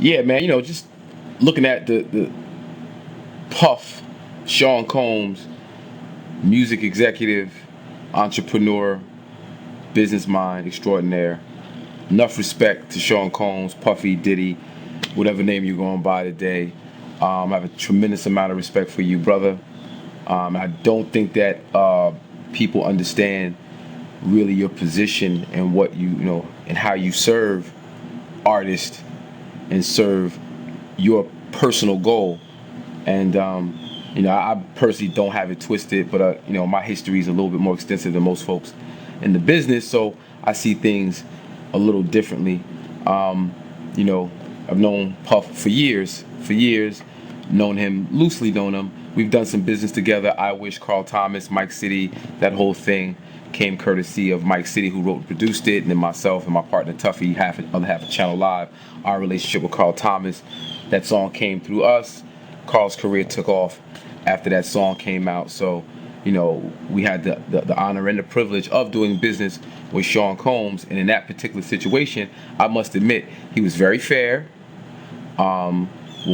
Yeah, man, just looking at the Puff, Sean Combs, music executive, entrepreneur, business mind extraordinaire. Enough respect to Sean Combs, Puffy, Diddy, whatever name you're going by today. I have a tremendous amount of respect for you, brother. I don't think that people understand really your position and what and how you serve artists and serve your personal goal. And I personally don't have it twisted, but my history is a little bit more extensive than most folks in the business, so I see things a little differently. You know, I've known Puff for years, known him. We've done some business together. I Wish, Carl Thomas, Mike City, that whole thing came courtesy of Mike City, who wrote and produced it, and then myself and my partner Tuffy, other half of Channel Live. Our relationship with Carl Thomas, that song came through us. Carl's career took off after that song came out, so we had the honor and the privilege of doing business with Sean Combs, and in that particular situation, I must admit he was very fair. When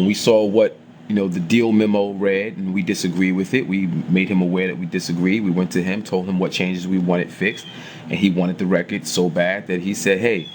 we saw what the deal memo read and we disagreed with it, we made him aware that we disagreed. We went to him, told him what changes we wanted fixed, and he wanted the record so bad that he said, "Hey,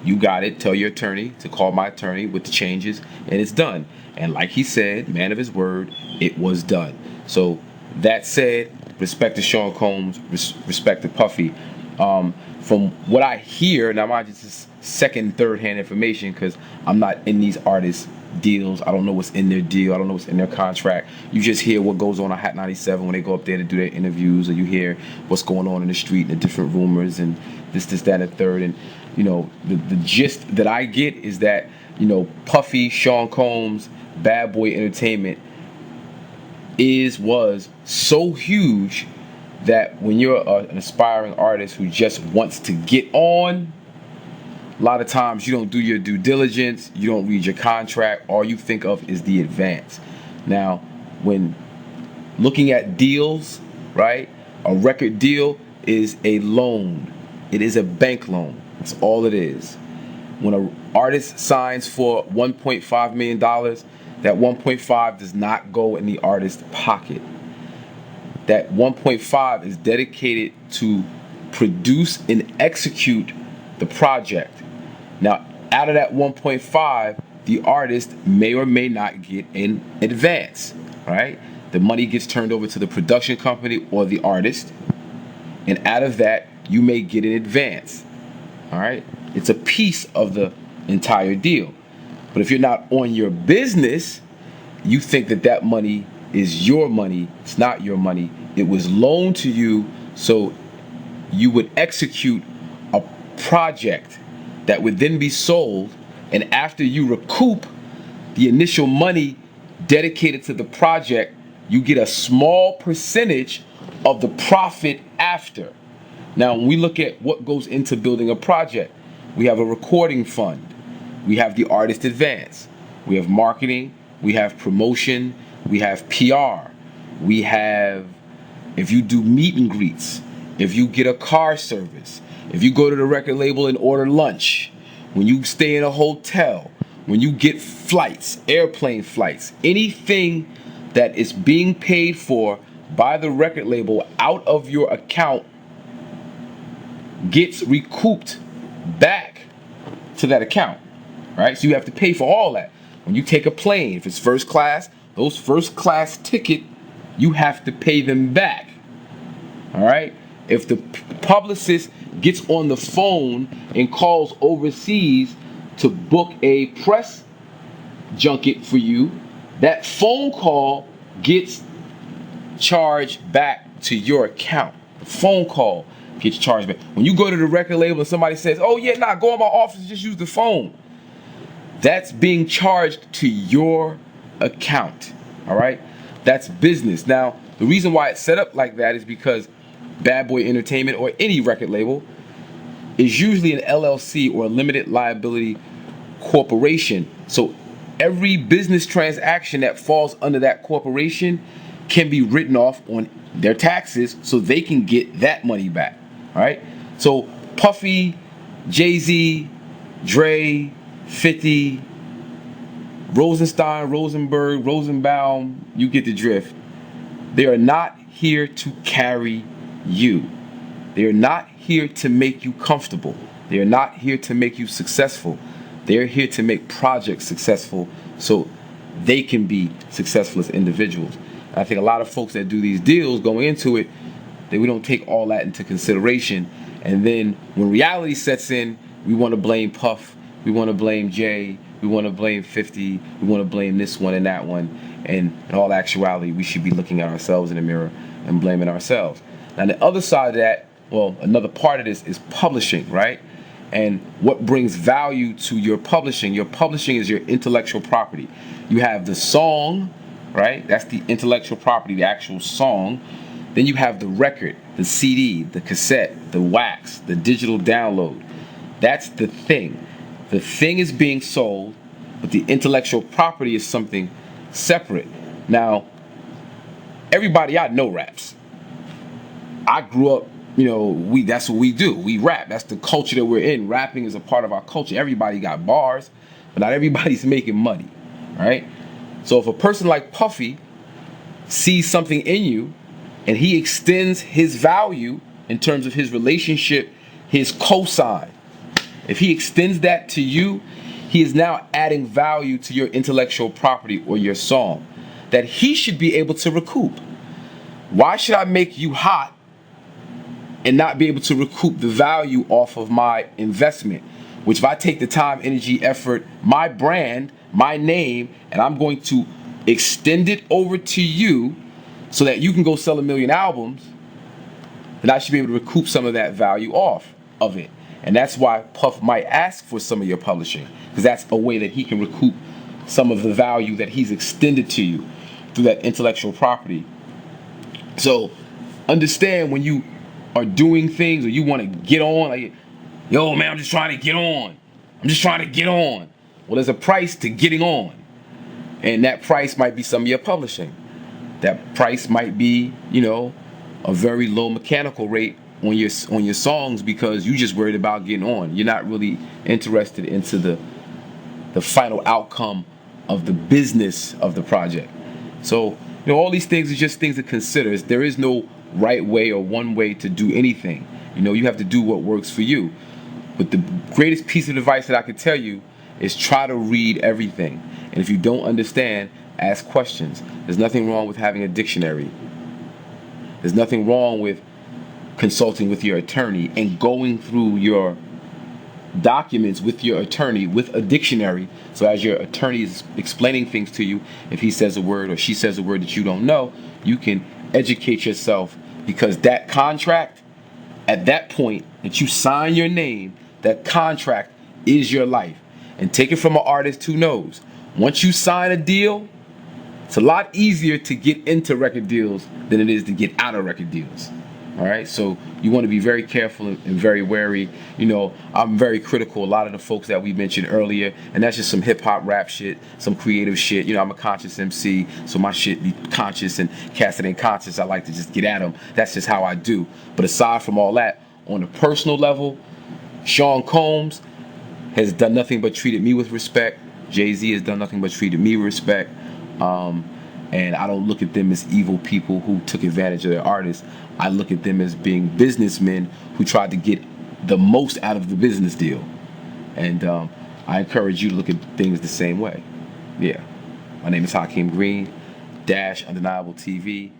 you got it. Tell your attorney to call my attorney with the changes, and it's done." And like he said, man of his word, it was done. So that said, respect to Sean Combs, respect to Puffy. From what I hear, now mind you, this is second, third hand information because I'm not in these artists' deals. I don't know what's in their deal. I don't know what's in their contract. You just hear what goes on Hot 97 when they go up there to do their interviews, or you hear what's going on in the street and the different rumors and this, that, and the third. And the gist that I get is that Puffy, Sean Combs, Bad Boy Entertainment was so huge that when you're an aspiring artist who just wants to get on, a lot of times you don't do your due diligence, you don't read your contract, all you think of is the advance. Now, when looking at deals, right, a record deal is a loan. It is a bank loan. That's all it is. When an artist signs for $1.5 million, that 1.5 does not go in the artist's pocket. That 1.5 is dedicated to produce and execute the project. Now, out of that 1.5, the artist may or may not get in advance, right? The money gets turned over to the production company or the artist, and out of that, you may get an advance, all right? It's a piece of the entire deal. But if you're not on your business, you think that money is your money. It's not your money. It was loaned to you so you would execute a project that would then be sold, and after you recoup the initial money dedicated to the project, you get a small percentage of the profit after. Now, when we look at what goes into building a project, we have a recording fund, we have the artist advance, we have marketing, we have promotion, we have PR, we have, if you do meet and greets, if you get a car service, if you go to the record label and order lunch, when you stay in a hotel, when you get flights, airplane flights, anything that is being paid for by the record label out of your account gets recouped back to that account, right? So you have to pay for all that. When you take a plane, if it's first class, those first class ticket, you have to pay them back, all right? If the publicist gets on the phone and calls overseas to book a press junket for you, that phone call gets charged back to your account. The phone call gets charged back. When you go to the record label and somebody says, "Oh yeah, nah, go in my office and just use the phone," that's being charged to your account, all right? That's business. Now, the reason why it's set up like that is because Bad Boy Entertainment or any record label is usually an LLC or a limited liability corporation. So every business transaction that falls under that corporation can be written off on their taxes so they can get that money back, all right? So Puffy, Jay-Z, Dre, 50, Rosenstein, Rosenberg, Rosenbaum, you get the drift. They are not here to carry you. They are not here to make you comfortable. They are not here to make you successful. They are here to make projects successful so they can be successful as individuals. And I think a lot of folks that do these deals going into it, we don't take all that into consideration. And then when reality sets in, we want to blame Puff, we want to blame Jay, we want to blame 50, we want to blame this one and that one. And in all actuality, we should be looking at ourselves in the mirror and blaming ourselves. Now, the other side of that, well, another part of this is publishing, right? And what brings value to your publishing? Your publishing is your intellectual property. You have the song, right? That's the intellectual property, the actual song. Then you have the record, the CD, the cassette, the wax, the digital download. That's the thing. The thing is being sold, but the intellectual property is something separate. Now, everybody I know raps. I grew up, that's what we do. We rap. That's the culture that we're in. Rapping is a part of our culture. Everybody got bars, but not everybody's making money, right? So if a person like Puffy sees something in you and he extends his value in terms of his relationship, his cosign, if he extends that to you, he is now adding value to your intellectual property or your song that he should be able to recoup. Why should I make you hot and not be able to recoup the value off of my investment? Which if I take the time, energy, effort, my brand, my name, and I'm going to extend it over to you so that you can go sell 1 million albums, then I should be able to recoup some of that value off of it. And that's why Puff might ask for some of your publishing, because that's a way that he can recoup some of the value that he's extended to you through that intellectual property. So understand when you are doing things or you want to get on, like, yo, man, I'm just trying to get on. I'm just trying to get on. Well, there's a price to getting on. And that price might be some of your publishing. That price might be, a very low mechanical rate on your songs because you just worried about getting on. You're not really interested into the final outcome of the business of the project. So, all these things are just things to consider. There is no right way or one way to do anything. You have to do what works for you. But the greatest piece of advice that I could tell you is try to read everything. And if you don't understand, ask questions. There's nothing wrong with having a dictionary. There's nothing wrong with consulting with your attorney and going through your documents with your attorney with a dictionary. So as your attorney is explaining things to you, if he says a word or she says a word that you don't know, you can educate yourself, because that contract, at that point that you sign your name, that contract is your life. And take it from an artist who knows. Once you sign a deal, it's a lot easier to get into record deals than it is to get out of record deals. All right, so you want to be very careful and very wary. I'm very critical. A lot of the folks that we mentioned earlier, and that's just some hip hop rap shit, some creative shit. I'm a conscious MC, so my shit be conscious, and cast it ain't conscious. I like to just get at them. That's just how I do. But aside from all that, on a personal level, Sean Combs has done nothing but treated me with respect. Jay-Z has done nothing but treated me with respect. And I don't look at them as evil people who took advantage of their artists. I look at them as being businessmen who tried to get the most out of the business deal. And I encourage you to look at things the same way. Yeah. My name is Hakim Green, Undeniable TV.